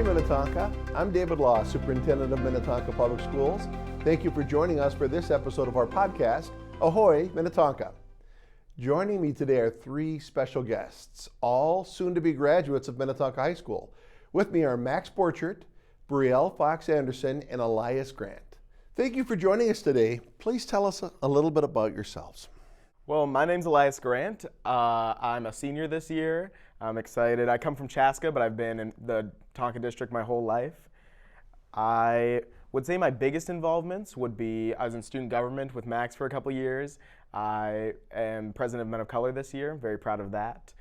Minnetonka. I'm David Law, Superintendent of Minnetonka Public Schools. Thank you for joining us for this episode of our podcast, Ahoy, Minnetonka. Joining me today are three special guests, all soon-to-be graduates of Minnetonka High School. With me are Max Borchert, Brielle Fox-Anderson, and Elias Grant. Thank you for joining us today. Please tell us a little bit about yourselves. Well, my name's Elias Grant. I'm a senior this year. I'm excited. I come from Chaska, but I've been in the Tonka district my whole life. I would say my biggest involvements would be I was in student government with Max for a couple years. I am president of Men of Color this year. I'm very proud of that.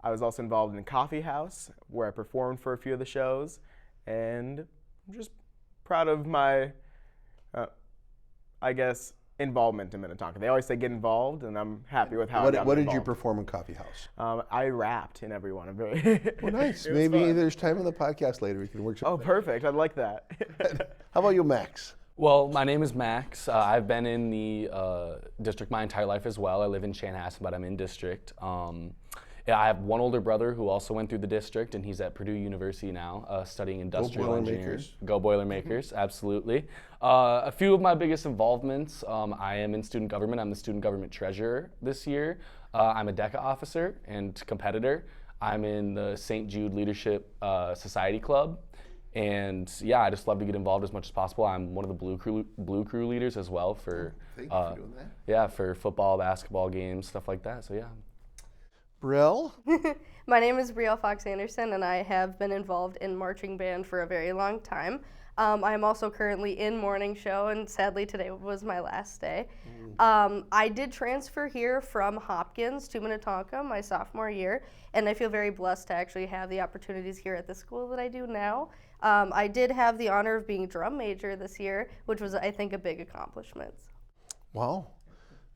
I was also involved in Coffee House, where I performed for a few of the shows, and I'm just proud of my, involvement in Minnetonka. They always say get involved, and I'm happy with how I got involved. What did you perform in Coffee House? I rapped in every one. I'm very well, nice. Maybe there's time in the podcast later we can work something. Oh, perfect. I'd like that. How about you, Max? Well, my name is Max. I've been in the district my entire life as well. I live in Chanhassen, but I'm in district. I have one older brother who also went through the district, and he's at Purdue University now, studying industrial engineering. Go Boilermakers, absolutely. A few of my biggest involvements, I am in student government. I'm the student government treasurer this year. I'm a DECA officer and competitor. I'm in the St. Jude Leadership Society Club. And yeah, I just love to get involved as much as possible. I'm one of the Blue Crew leaders as well for, Thank you for doing that. Yeah, for football, basketball games, stuff like that. So yeah. Brielle? My name is Brielle Fox-Anderson, and I have been involved in marching band for a very long time. I am also currently in morning show, and sadly today was my last day. I did transfer here from Hopkins to Minnetonka my sophomore year, and I feel very blessed to actually have the opportunities here at the school that I do now. I did have the honor of being drum major this year, which was, I think, a big accomplishment. Wow,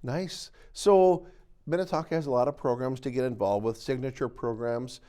nice. So Minnetonka has a lot of programs to get involved with, signature programs.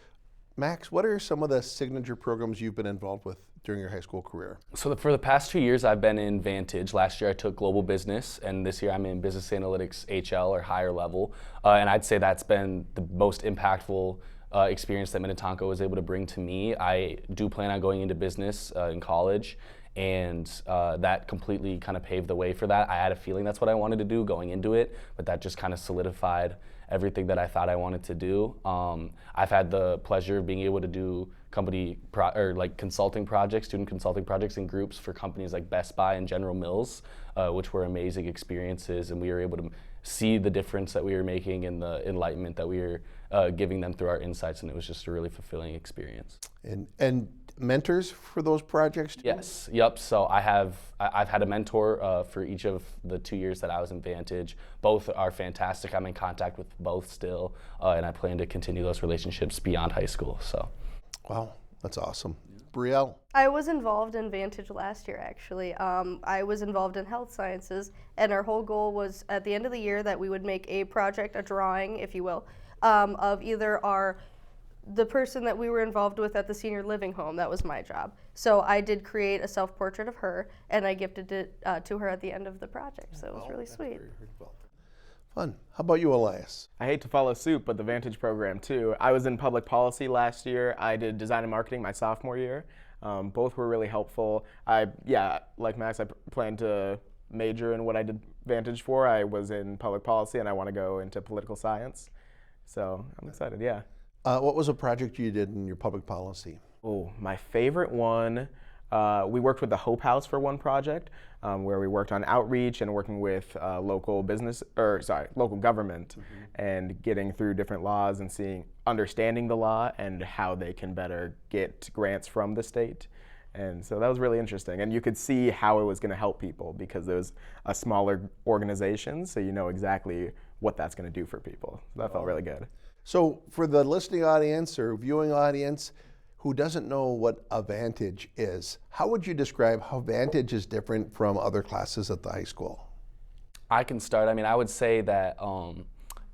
Max, what are some of the signature programs you've been involved with during your high school career? So for the past 2 years, I've been in Vantage. Last year I took Global Business, and this year I'm in Business Analytics HL or higher level. And I'd say that's been the most impactful experience that Minnetonka was able to bring to me. I do plan on going into business in college, and that completely kind of paved the way for that. I had a feeling that's what I wanted to do going into it, but that just kind of solidified everything that I thought I wanted to do. I've had the pleasure of being able to do consulting projects, student consulting projects in groups for companies like Best Buy and General Mills, which were amazing experiences, and we were able to see the difference that we were making and the enlightenment that we were giving them through our insights, and it was just a really fulfilling experience. And mentors for those projects too? Yes, yep. So I've had a mentor for each of the 2 years that I was in Vantage. Both are fantastic. I'm in contact with both still, and I plan to continue those relationships beyond high school. So, wow, that's awesome. Brielle? I was involved in Vantage last year, actually. I was involved in health sciences, and our whole goal was at the end of the year that we would make a project, a drawing, if you will, of either the person that we were involved with at the senior living home. That was my job. So I did create a self-portrait of her, and I gifted it to her at the end of the project. So it was really sweet. Fun. How about you, Elias? I hate to follow suit, but the Vantage program too. I was in public policy last year. I did design and marketing my sophomore year. Both were really helpful. Like Max, I plan to major in what I did Vantage for. I was in public policy, and I want to go into political science. So I'm excited, yeah. What was a project you did in your public policy? Oh, my favorite one, we worked with the Hope House for one project, where we worked on outreach and working with local government, and getting through different laws and understanding the law and how they can better get grants from the state. And so that was really interesting. And you could see how it was going to help people because it was a smaller organization, so you know exactly what that's going to do for people. So that felt really good. So for the listening audience or viewing audience who doesn't know what a Vantage is, how would you describe how Vantage is different from other classes at the high school? I can start. I mean, I would say that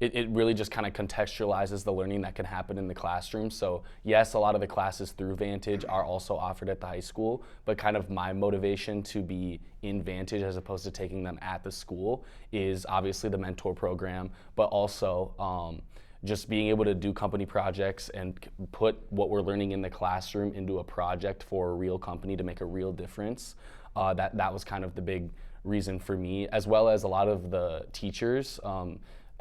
it really just kind of contextualizes the learning that can happen in the classroom. So yes, a lot of the classes through Vantage are also offered at the high school, but kind of my motivation to be in Vantage as opposed to taking them at the school is obviously the mentor program, but also just being able to do company projects and put what we're learning in the classroom into a project for a real company to make a real difference, that was kind of the big reason for me, as well as a lot of the teachers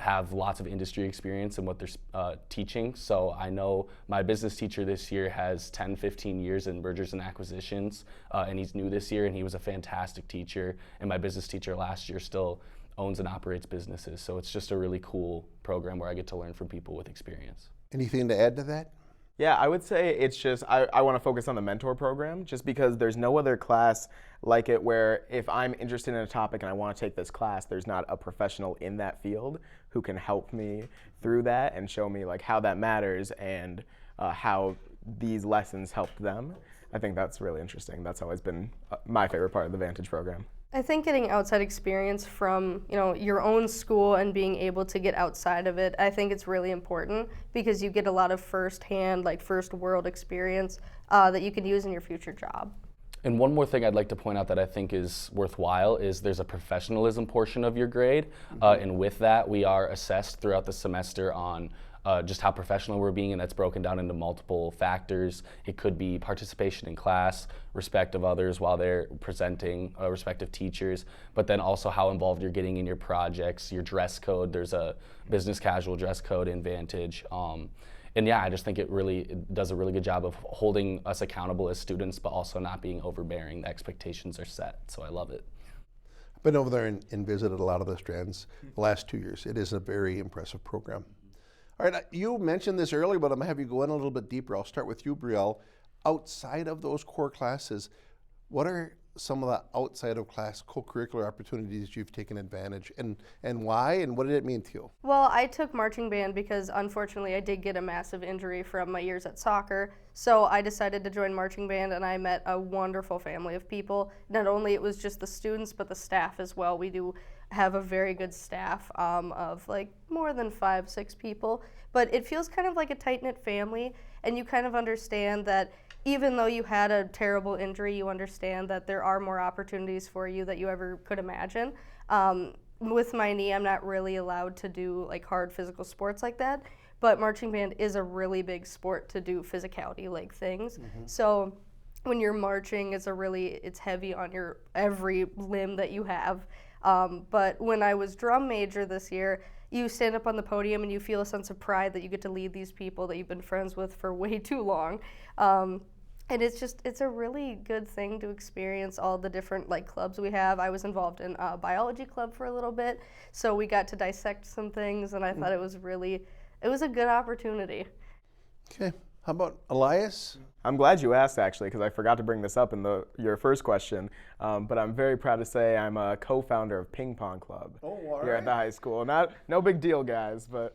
have lots of industry experience in what they're teaching. So I know my business teacher this year has 10, 15 years in mergers and acquisitions, and he's new this year, and he was a fantastic teacher. And my business teacher last year still owns and operates businesses. So it's just a really cool program where I get to learn from people with experience. Anything to add to that? Yeah, I would say it's just, I want to focus on the mentor program just because there's no other class like it where if I'm interested in a topic and I want to take this class, there's not a professional in that field who can help me through that and show me like how that matters and how these lessons helped them. I think that's really interesting. That's always been my favorite part of the Vantage program. I think getting outside experience from, your own school and being able to get outside of it, I think it's really important because you get a lot of first-hand, like first world experience that you can use in your future job. And one more thing I'd like to point out that I think is worthwhile is there's a professionalism portion of your grade, and with that we are assessed throughout the semester on just how professional we're being, and that's broken down into multiple factors. It could be participation in class, respect of others while they're presenting, respect of teachers, but then also how involved you're getting in your projects, your dress code. There's a business casual dress code in Vantage. And yeah, I just think it does a really good job of holding us accountable as students, but also not being overbearing. The expectations are set, so I love it. I've been over there and visited a lot of the strands the last 2 years. It is a very impressive program. All right, you mentioned this earlier, but I'm going to have you go in a little bit deeper. I'll start with you, Brielle. Outside of those core classes, what are some of the outside of class co-curricular opportunities you've taken advantage and why, and what did it mean to you? Well, I took marching band because unfortunately I did get a massive injury from my years at soccer. So I decided to join marching band and I met a wonderful family of people. Not only it was just the students, but the staff as well. We do have a very good staff of like more than 5-6 people, but it feels kind of like a tight-knit family, and you kind of understand that even though you had a terrible injury, you understand that there are more opportunities for you that you ever could imagine. With my knee, I'm not really allowed to do like hard physical sports like that, but marching band is a really big sport to do physicality-like things. So when you're marching, it's heavy on your every limb that you have. But when I was drum major this year, you stand up on the podium and you feel a sense of pride that you get to lead these people that you've been friends with for way too long. And it's a really good thing to experience all the different like clubs we have. I was involved in a biology club for a little bit, so we got to dissect some things, and I thought it was a good opportunity. Okay, how about Elias? I'm glad you asked, actually, because I forgot to bring this up in your first question. But I'm very proud to say I'm a co-founder of Ping Pong Club here at the high school. No big deal, guys, but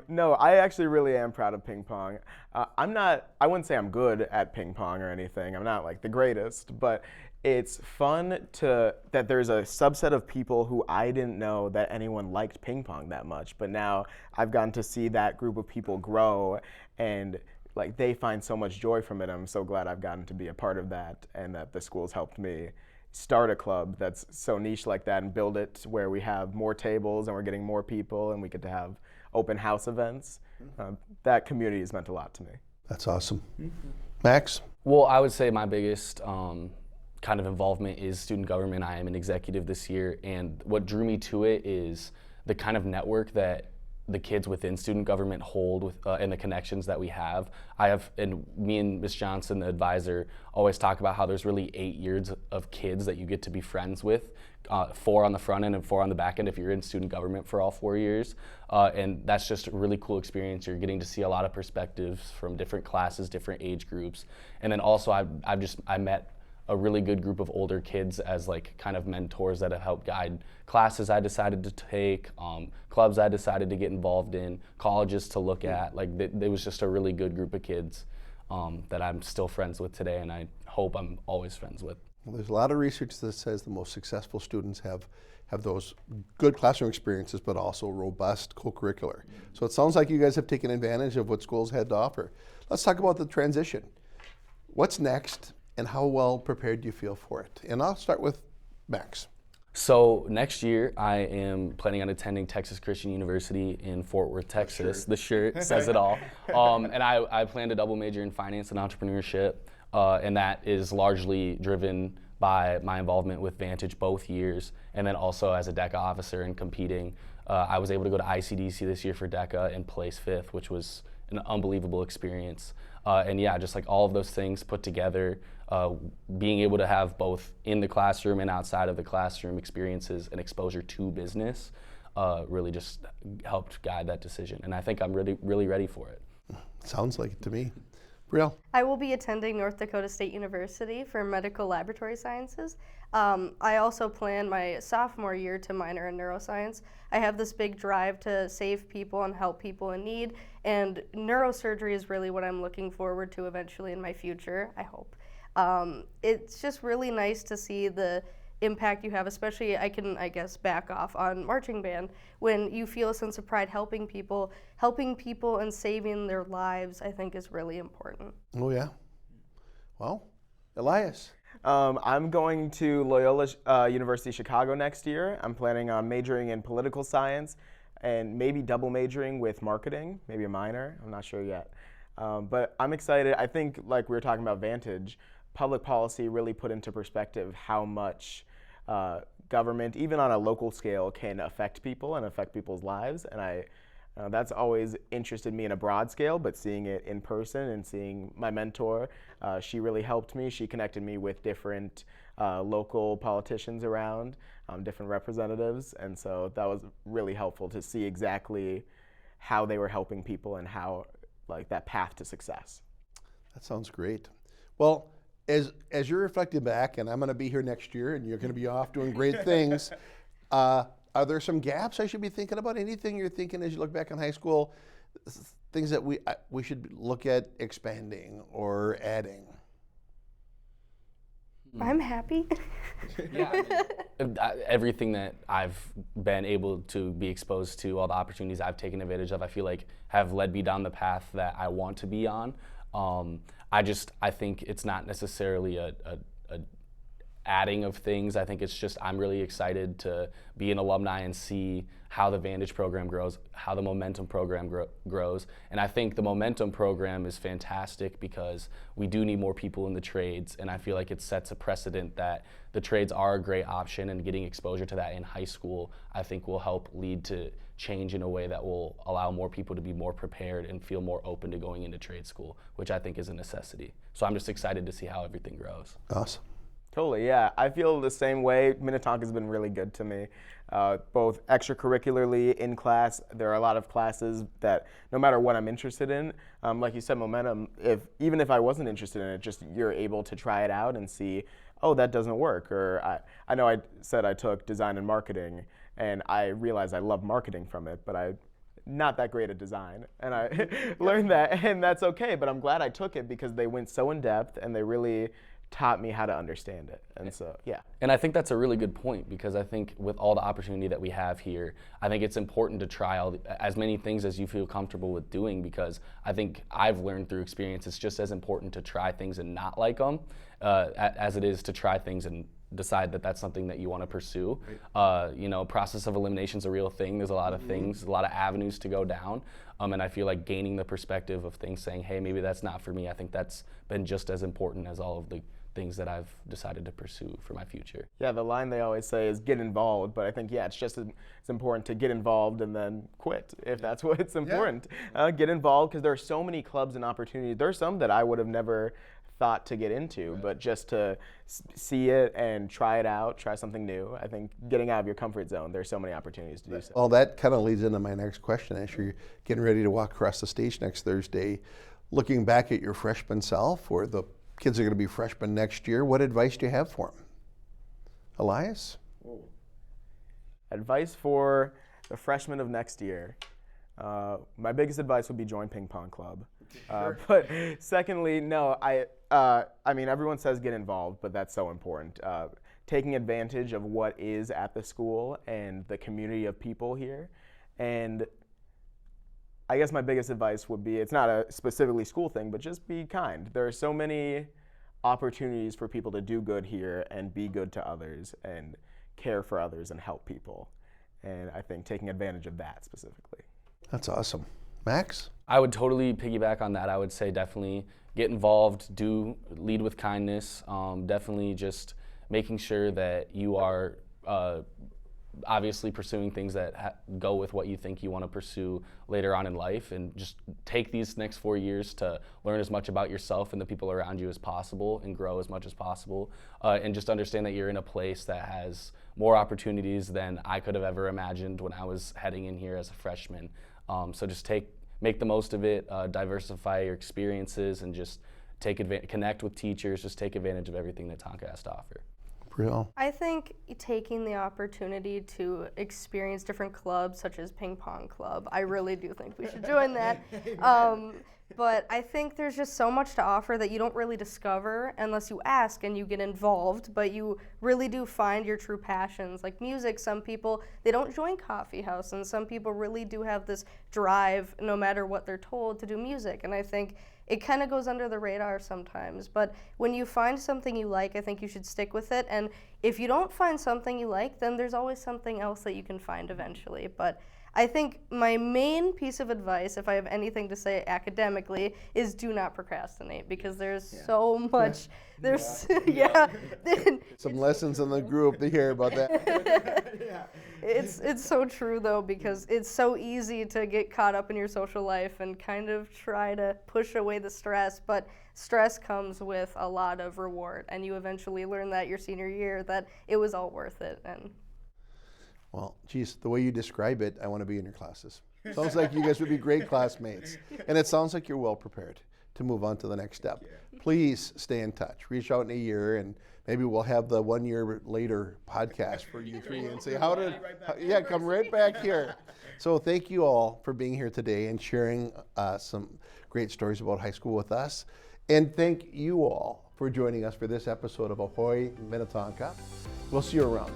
no, I actually really am proud of ping pong. I wouldn't say I'm good at ping pong or anything. I'm not like the greatest, but it's fun that there's a subset of people who I didn't know that anyone liked ping pong that much, but now I've gotten to see that group of people grow and like they find so much joy from it. I'm so glad I've gotten to be a part of that and that the school's helped me start a club that's so niche like that and build it where we have more tables and we're getting more people and we get to have open house events. That community has meant a lot to me. That's awesome. Max? Well, I would say my biggest kind of involvement is student government. I am an executive this year, and what drew me to it is the kind of network that the kids within student government hold with, and the connections that we have. And me and Ms. Johnson, the advisor, always talk about how there's really 8 years of kids that you get to be friends with, 4 on the front end and 4 on the back end if you're in student government for all 4 years. And that's just a really cool experience. You're getting to see a lot of perspectives from different classes, different age groups. And then also I met a really good group of older kids as like kind of mentors that have helped guide classes I decided to take, clubs I decided to get involved in, colleges to look at. Like it was just a really good group of kids that I'm still friends with today, and I hope I'm always friends with. Well, there's a lot of research that says the most successful students have those good classroom experiences, but also robust co-curricular. So it sounds like you guys have taken advantage of what schools had to offer. Let's talk about the transition. What's next, and how well prepared do you feel for it? And I'll start with Max. So next year, I am planning on attending Texas Christian University in Fort Worth, Texas. The shirt says it all. And I plan to double major in finance and entrepreneurship, and that is largely driven by my involvement with Vantage both years, and then also as a DECA officer and competing. I was able to go to ICDC this year for DECA and place 5th, which was an unbelievable experience. And yeah, just like all of those things put together, being able to have both in the classroom and outside of the classroom experiences and exposure to business really just helped guide that decision. And I think I'm really ready for it. Sounds like it to me. Brielle? I will be attending North Dakota State University for medical laboratory sciences. I also plan my sophomore year to minor in neuroscience. I have this big drive to save people and help people in need, and neurosurgery is really what I'm looking forward to eventually in my future, I hope. It's just really nice to see the impact you have, especially I guess, back off on marching band, when you feel a sense of pride helping people and saving their lives, I think is really important. Oh, yeah. Well, Elias? I'm going to Loyola University Chicago next year. I'm planning on majoring in political science and maybe double majoring with marketing, maybe a minor. I'm not sure yet. But I'm excited. I think, like we were talking about Vantage, public policy really put into perspective how much government, even on a local scale, can affect people and affect people's lives. And that's always interested me in a broad scale, but seeing it in person and seeing my mentor, she really helped me. She connected me with different local politicians around, different representatives. And so that was really helpful to see exactly how they were helping people and how, like, that path to success. That sounds great. Well, as you're reflecting back, and I'm going to be here next year, and you're going to be off doing great things, are there some gaps I should be thinking about? Anything you're thinking as you look back on high school, things that we should look at expanding or adding? I'm happy. Yeah, everything that I've been able to be exposed to, all the opportunities I've taken advantage of, I feel like have led me down the path that I want to be on. I think it's not necessarily a adding of things. I think it's just I'm really excited to be an alumni and see how the Vantage program grows, how the Momentum program grows. And I think the Momentum program is fantastic because we do need more people in the trades, and I feel like it sets a precedent that the trades are a great option, and getting exposure to that in high school I think will help lead to change in a way that will allow more people to be more prepared and feel more open to going into trade school, which I think is a necessity. So I'm just excited to see how everything grows. Awesome. Totally, yeah. I feel the same way. Minnetonka's been really good to me, both extracurricularly, in class. There are a lot of classes that no matter what I'm interested in, like you said, Momentum, even if I wasn't interested in it, just you're able to try it out and see, oh, that doesn't work. Or I know I said I took design and marketing, and I realized I love marketing from it, but I'm not that great at design. And I learned that, and that's okay, but I'm glad I took it because they went so in depth and they really taught me how to understand it. And so, yeah. And I think that's a really good point, because I think with all the opportunity that we have here, I think it's important to try as many things as you feel comfortable with doing, because I think I've learned through experience it's just as important to try things and not like them as it is to try things and decide that that's something that you want to pursue. Right. Process of elimination is a real thing. There's a lot of things, a lot of avenues to go down. And I feel like gaining the perspective of things, saying, hey, maybe that's not for me, I think that's been just as important as all of the things that I've decided to pursue for my future. Yeah, the line they always say is get involved, but I think, yeah, it's just as important to get involved and then quit if that's what's important. Yeah. Get involved, because there are so many clubs and opportunities. There are some that I would have never thought to get into, but just to see it and try it out, try something new. I think getting out of your comfort zone, there's so many opportunities to do so. Well, that kind of leads into my next question. As you're getting ready to walk across the stage next Thursday, looking back at your freshman self, or the kids are going to be freshmen next year, what advice do you have for them? Elias? Advice for the freshmen of next year. My biggest advice would be join ping pong club. Sure. But secondly, no, I mean, everyone says get involved, but that's so important. Taking advantage of what is at the school and the community of people here. And I guess my biggest advice would be, it's not a specifically school thing, but just be kind. There are so many opportunities for people to do good here and be good to others and care for others and help people. And I think taking advantage of that specifically. That's awesome. Max? I would totally piggyback on that. I would say definitely get involved, lead with kindness, definitely just making sure that you are obviously pursuing things that go with what you think you want to pursue later on in life, and just take these next 4 years to learn as much about yourself and the people around you as possible and grow as much as possible, and just understand that you're in a place that has more opportunities than I could have ever imagined when I was heading in here as a freshman. So just make the most of it, diversify your experiences, and just connect with teachers, just take advantage of everything that Tonka has to offer. Brielle? I think taking the opportunity to experience different clubs, such as ping pong club, I really do think we should join that. But I think there's just so much to offer that you don't really discover unless you ask and you get involved, but you really do find your true passions. Like music, some people, they don't join coffee house, and some people really do have this drive, no matter what they're told, to do music. And I think it kind of goes under the radar sometimes, but when you find something you like, I think you should stick with it. And if you don't find something you like, then there's always something else that you can find eventually. But I think my main piece of advice, if I have anything to say academically, is do not procrastinate, because there's so much. There's Some lessons in the group to hear about that. It's so true though, because it's so easy to get caught up in your social life and kind of try to push away the stress, but stress comes with a lot of reward, and you eventually learn that your senior year that it was all worth it. And Well, geez, the way you describe it, I want to be in your classes. Sounds like you guys would be great classmates. And it sounds like you're well prepared to move on to the next step. Please stay in touch. Reach out in a year, and maybe we'll have the 1 year later podcast for you three and say, come right back here. So thank you all for being here today and sharing some great stories about high school with us. And thank you all for joining us for this episode of Ahoy Minnetonka. We'll see you around.